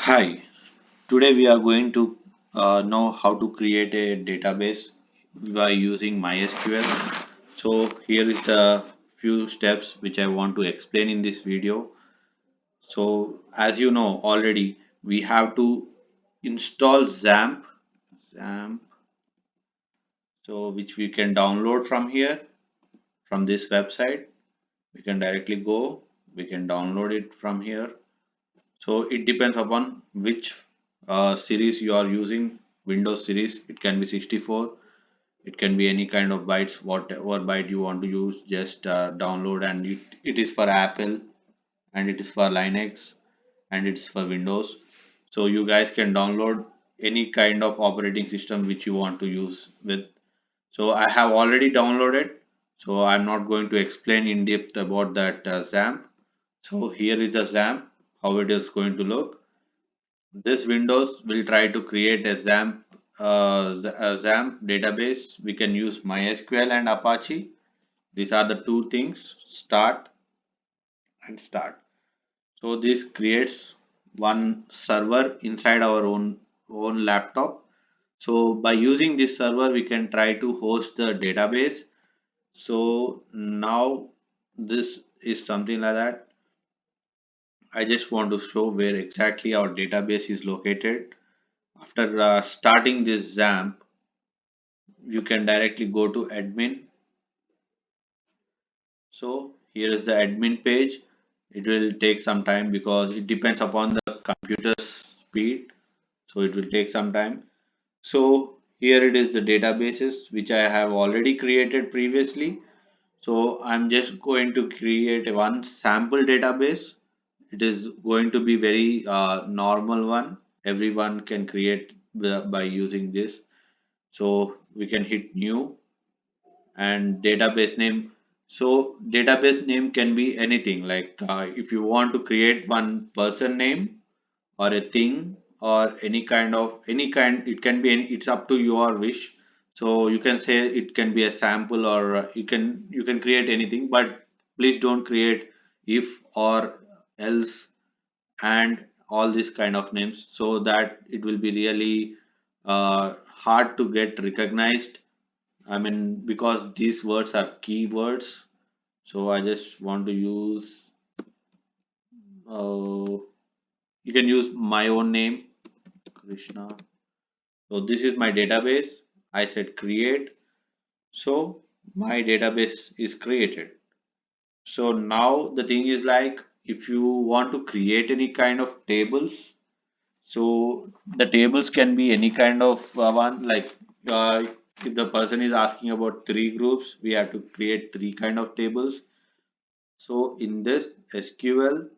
Hi, today we are going to know how to create a database by using MySql. So here is the few steps which I want to explain in this video. So as you know already, we have to install XAMPP, so which we can download from here, from this website. We can directly go, we can download it from here. So it depends upon which series you are using. Windows series, it can be 64, it can be any kind of bytes, whatever byte you want to use, just download. And it is for Apple, and it is for Linux, and it's for Windows. So you guys can download any kind of operating system which you want to use with. So I have already downloaded, so I'm not going to explain in depth about that XAMPP. So here is the XAMPP, how it is going to look. This Windows will try to create a XAMPP database. We can use MySQL and Apache. These are the two things, start and start. So this creates one server inside our own laptop. So by using this server, we can try to host the database. So now this is something like that. I just want to show where exactly our database is located. After starting this XAMPP, you can directly go to admin. So here is the admin page. It will take some time because it depends upon the computer's speed, so it will take some time. So here it is, the databases which I have already created previously. So I'm just going to create one sample database. It is going to be very normal one, everyone can create by using this. So we can hit new and database name. So database name can be anything, like if you want to create one person name or a thing or any kind, it can be any, it's up to your wish. So you can say it can be a sample, or you can create anything, but please don't create if or else and all these kind of names, so that it will be really hard to get recognized. I mean, because these words are keywords, so I just want to use. You can use my own name, Krishna. So this is my database. I said create. So my database is created. So now the thing is, like, if you want to create any kind of tables, so the tables can be any kind of one. Like if the person is asking about three groups, we have to create three kind of tables. So in this SQL,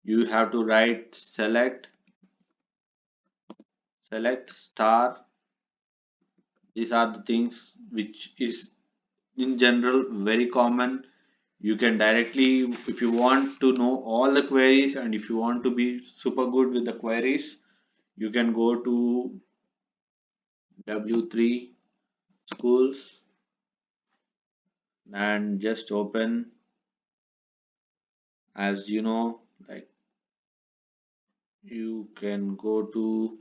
you have to write select star. These are the things which is in general very common. You can directly, if you want to know all the queries and if you want to be super good with the queries, you can go to W3 schools and just open, as you know, like, you can go to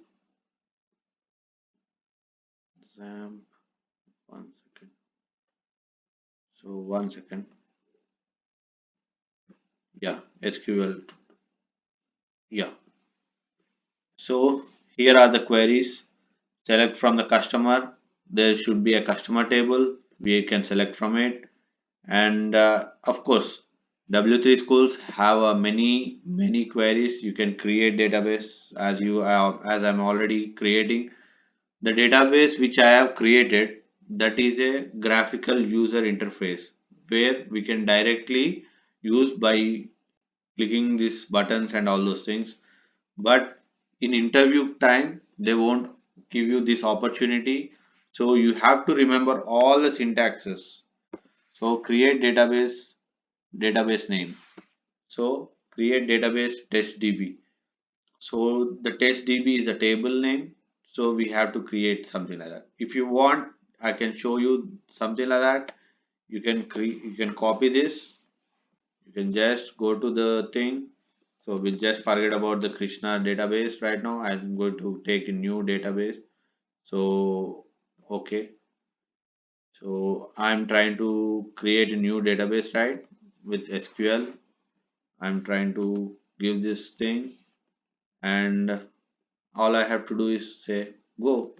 XAMPP. One second. So one second. Yeah, SQL. Yeah. So here are the queries. Select from the customer. There should be a customer table. We can select from it. And of course, W3 schools have many queries. You can create database as I'm already creating. The database which I have created, that is a graphical user interface where we can directly use by clicking these buttons and all those things. But in interview time, they won't give you this opportunity. So you have to remember all the syntaxes. So create database name. So create database test DB. So the test DB is a table name. So we have to create something like that. If you want, I can show you something like that. You can copy this. You can just go to the thing, So we'll just forget about the Krishna database right now. I'm going to take a new database. So, okay. So I'm trying to create a new database, right? With SQL. I'm trying to give this thing, and all I have to do is say go.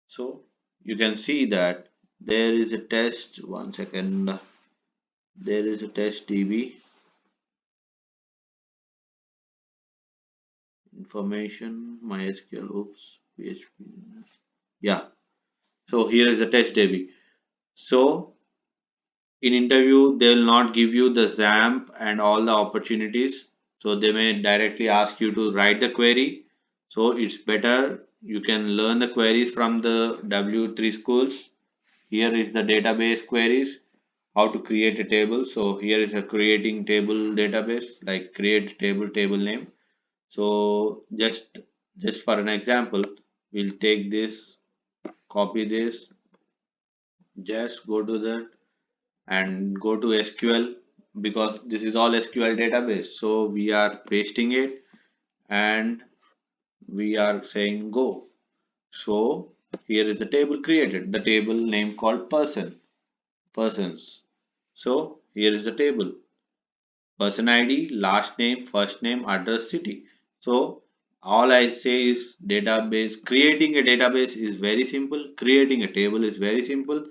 So you can see that there is a test. One second. There is a test DB information MySQL. Oops, PHP. Yeah. So here is the test DB. So in interview, they will not give you the XAMPP and all the opportunities. So they may directly ask you to write the query. So it's better you can learn the queries from the W3 schools. Here is the database queries, how to create a table. So here is a creating table database, like create table name. So just for an example, we'll take this, copy this, just go to that and go to SQL, because this is all SQL database. So we are pasting it and we are saying go. So here is the table created, the table name called persons. So here is the table, person ID, last name, first name, address, city. So all I say is database, creating a database is very simple, creating a table is very simple.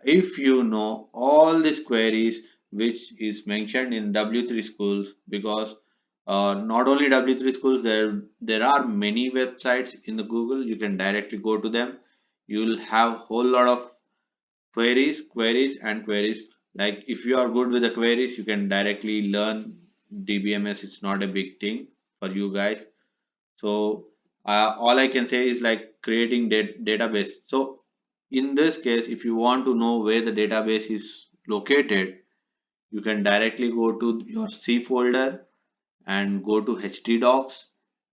If you know all these queries which is mentioned in W3 schools, because not only W3 schools, there are many websites in the Google, you can directly go to them. You will have whole lot of queries and queries. Like if you are good with the queries, you can directly learn DBMS. It's not a big thing for you guys. So all I can say is like creating database. So in this case, if you want to know where the database is located, you can directly go to your C folder and go to htdocs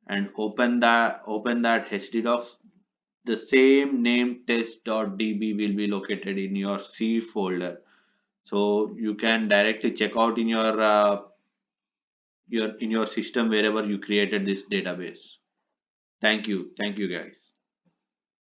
and open that htdocs. The same name test.db will be located in your C folder. So you can directly check out in your system wherever you created this database. Thank you guys.